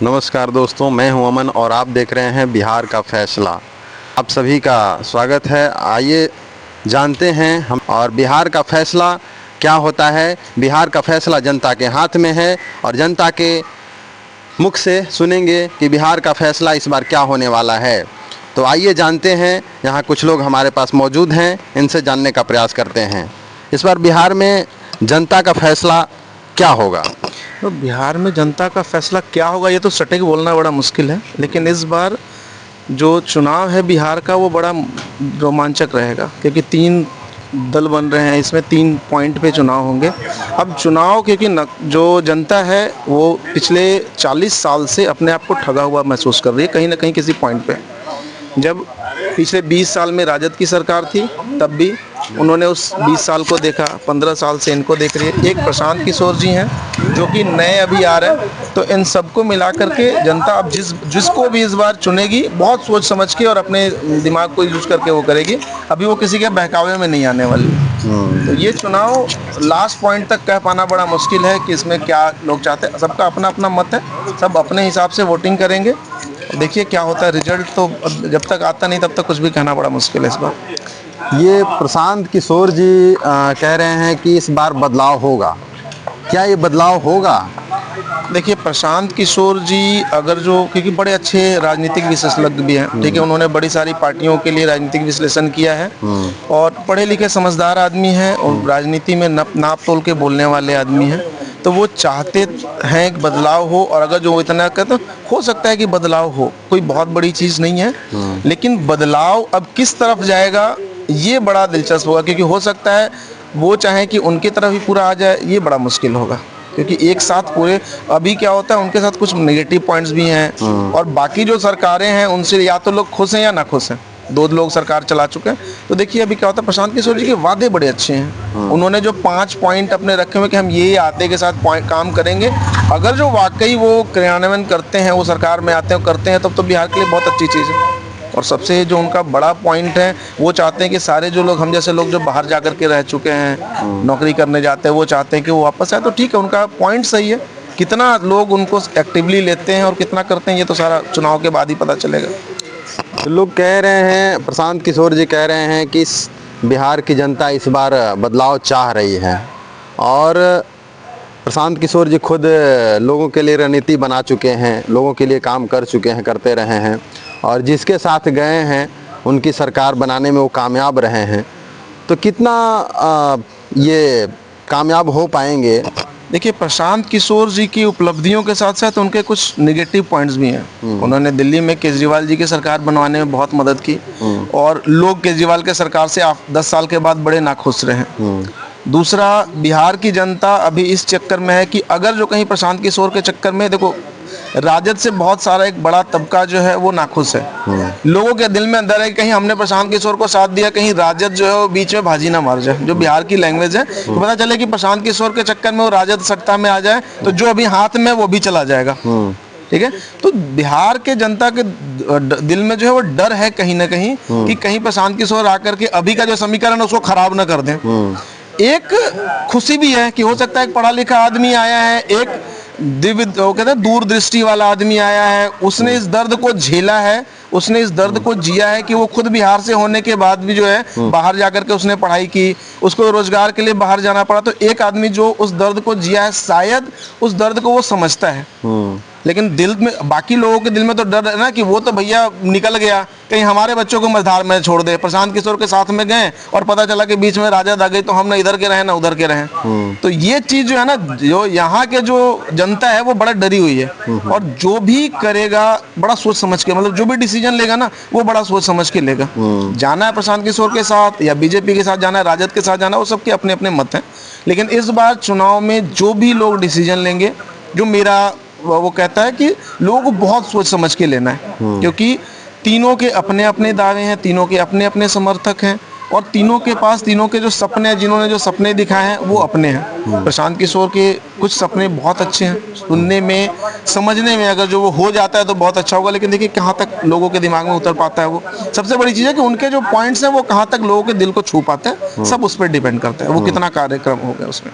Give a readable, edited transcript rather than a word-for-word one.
नमस्कार दोस्तों, मैं हूं अमन और आप देख रहे हैं बिहार का फैसला। आप सभी का स्वागत है। आइए जानते हैं हम और बिहार का फैसला क्या होता है। बिहार का फैसला जनता के हाथ में है और जनता के मुख से सुनेंगे कि बिहार का फैसला इस बार क्या होने वाला है। तो आइए जानते हैं। यहाँ कुछ लोग हमारे पास मौजूद हैं, इनसे जानने का प्रयास करते हैं। इस बार बिहार में जनता का फैसला क्या होगा? तो बिहार में जनता का फैसला क्या होगा ये तो सटीक बोलना बड़ा मुश्किल है, लेकिन इस बार जो चुनाव है बिहार का वो बड़ा रोमांचक रहेगा, क्योंकि 3 दल बन रहे हैं। इसमें 3 पॉइंट पे चुनाव होंगे। अब चुनाव क्योंकि जो जनता है वो पिछले 40 साल से अपने आप को ठगा हुआ महसूस कर रही है कहीं ना कहीं किसी पॉइंट पे। जब पिछले 20 साल में राजद की सरकार थी तब भी उन्होंने उस 20 साल को देखा, 15 साल से इनको देख रही है। एक प्रशांत किशोर जी हैं जो कि नए अभी आ रहे हैं। तो इन सबको मिला करके जनता अब जिसको भी इस बार चुनेगी बहुत सोच समझ के और अपने दिमाग को यूज करके वो करेगी। अभी वो किसी के बहकावे में नहीं आने वाली। तो ये चुनाव लास्ट पॉइंट तक कह पाना बड़ा मुश्किल है कि इसमें क्या लोग चाहते हैं। सबका अपना अपना मत है, सब अपने हिसाब से वोटिंग करेंगे। देखिए क्या होता है। रिजल्ट तो जब तक आता नहीं तब तक कुछ भी कहना बड़ा मुश्किल है इस बार। ये प्रशांत किशोर जी कह रहे हैं कि इस बार बदलाव होगा। क्या ये बदलाव होगा? देखिए प्रशांत किशोर जी अगर क्योंकि बड़े अच्छे राजनीतिक विशेषज्ञ भी हैं, ठीक है। उन्होंने बड़ी सारी पार्टियों के लिए राजनीतिक विश्लेषण किया है और पढ़े लिखे समझदार आदमी हैं और राजनीति में नाप तोल के बोलने वाले आदमी हैं। तो वो चाहते हैं एक बदलाव हो, और अगर जो इतना कहते हो सकता है कि बदलाव हो, कोई बहुत बड़ी चीज़ नहीं है। लेकिन बदलाव अब किस तरफ जाएगा ये बड़ा दिलचस्प होगा, क्योंकि हो सकता है वो चाहें कि उनकी तरफ ही पूरा आ जाए, ये बड़ा मुश्किल होगा। क्योंकि एक साथ पूरे अभी क्या होता है, उनके साथ कुछ नेगेटिव पॉइंट्स भी हैं और बाकी जो सरकारें हैं उनसे या तो लोग खुश हैं या ना खुश हैं। 2 लोग सरकार चला चुके हैं। तो देखिए अभी क्या होता है, प्रशांत किशोर जी के वादे बड़े अच्छे हैं। उन्होंने जो 5 पॉइंट अपने रखे हुए कि हम ये आते के साथ काम करेंगे, अगर जो वाकई वो क्रियान्वयन करते हैं, वो सरकार में आते हैं करते हैं, तब तो बिहार के लिए बहुत अच्छी चीज़ है। और सबसे जो उनका बड़ा पॉइंट है, वो चाहते हैं कि सारे जो लोग हम जैसे लोग जो बाहर जा कर के रह चुके हैं, नौकरी करने जाते हैं, वो चाहते हैं कि वो वापस आए। तो ठीक है, उनका पॉइंट सही है। कितना लोग उनको एक्टिवली लेते हैं और कितना करते हैं ये तो सारा चुनाव के बाद ही पता चलेगा। तो लोग कह रहे हैं, प्रशांत किशोर जी कह रहे हैं कि इस बिहार की जनता इस बार बदलाव चाह रही है और प्रशांत किशोर जी खुद लोगों के लिए रणनीति बना चुके हैं, लोगों के लिए काम कर चुके हैं, करते रहे हैं और जिसके साथ गए हैं उनकी सरकार बनाने में वो कामयाब रहे हैं। तो कितना ये कामयाब हो पाएंगे? देखिए प्रशांत किशोर जी की उपलब्धियों के साथ साथ उनके कुछ नेगेटिव पॉइंट्स भी हैं। उन्होंने दिल्ली में केजरीवाल जी की सरकार बनवाने में बहुत मदद की और लोग केजरीवाल के सरकार से 10 साल के बाद बड़े नाखुश रहे हैं। दूसरा, बिहार की जनता अभी इस चक्कर में है कि अगर जो कहीं प्रशांत किशोर के चक्कर में, देखो राजद से बहुत सारा एक बड़ा तबका जो है वो नाखुश है। लोगों के दिल में अंदर है कि कहीं हमने प्रशांत किशोर को साथ दिया, कहीं राजद जो है वो बीच में भाजी ना मार जाए, जो बिहार की लैंग्वेज है। तो पता चले कि प्रशांत किशोर के चक्कर में वो राजद सत्ता में आ जाए तो जो अभी हाथ में वो भी चला जाएगा। ठीक है। तो बिहार के जनता के दिल में जो है वो डर है कहीं ना कहीं कि कहीं प्रशांत किशोर आकर के अभी का जो समीकरण है उसको खराब ना कर दें। एक खुशी भी है कि हो सकता है एक पढ़ा लिखा आदमी आया है, एक कहते हैं दूरदृष्टि वाला आदमी आया है, उसने इस दर्द को झेला है, उसने इस दर्द को जिया है कि वो खुद बिहार से होने के बाद भी जो है बाहर जाकर के उसने पढ़ाई की, उसको रोजगार के लिए बाहर जाना पड़ा। तो एक आदमी जो उस दर्द को जिया है, शायद उस दर्द को वो समझता है। लेकिन दिल में, बाकी लोगों के दिल में तो डर है ना कि वो तो भैया निकल गया, कहीं हमारे बच्चों को मझधार में छोड़ दे। प्रशांत किशोर के साथ में गए और पता चला कि बीच में राजद आ गई तो हम ना इधर के रहे ना उधर के रहे। तो ये चीज जो है ना, जो यहाँ के जो जनता है वो बड़ा डरी हुई है और जो भी करेगा बड़ा सोच समझ के, मतलब जो भी डिसीजन लेगा ना वो बड़ा सोच समझ के लेगा। जाना है प्रशांत किशोर के साथ या बीजेपी के साथ जाना है, राजद के साथ जाना है, वो सबके अपने अपने मत हैं। लेकिन इस बार चुनाव में जो भी लोग डिसीजन लेंगे, जो मेरा वो कहता है कि लोगों को बहुत सोच समझ के लेना है, क्योंकि तीनों के अपने अपने दावे हैं, तीनों के अपने अपने समर्थक हैं और तीनों के पास तीनों के जो सपने हैं, जिन्होंने जो सपने दिखाए हैं वो अपने हैं। प्रशांत किशोर के कुछ सपने बहुत अच्छे हैं, सुनने में समझने में अगर जो वो हो जाता है तो बहुत अच्छा होगा। लेकिन देखिए कहाँ तक लोगों के दिमाग में उतर पाता है। वो सबसे बड़ी चीज़ है कि उनके जो पॉइंट्स हैं वो कहाँ तक लोगों के दिल को छू पाते हैं, सब उस पर डिपेंड करता है वो कितना कार्यक्रम हो गया उसमें।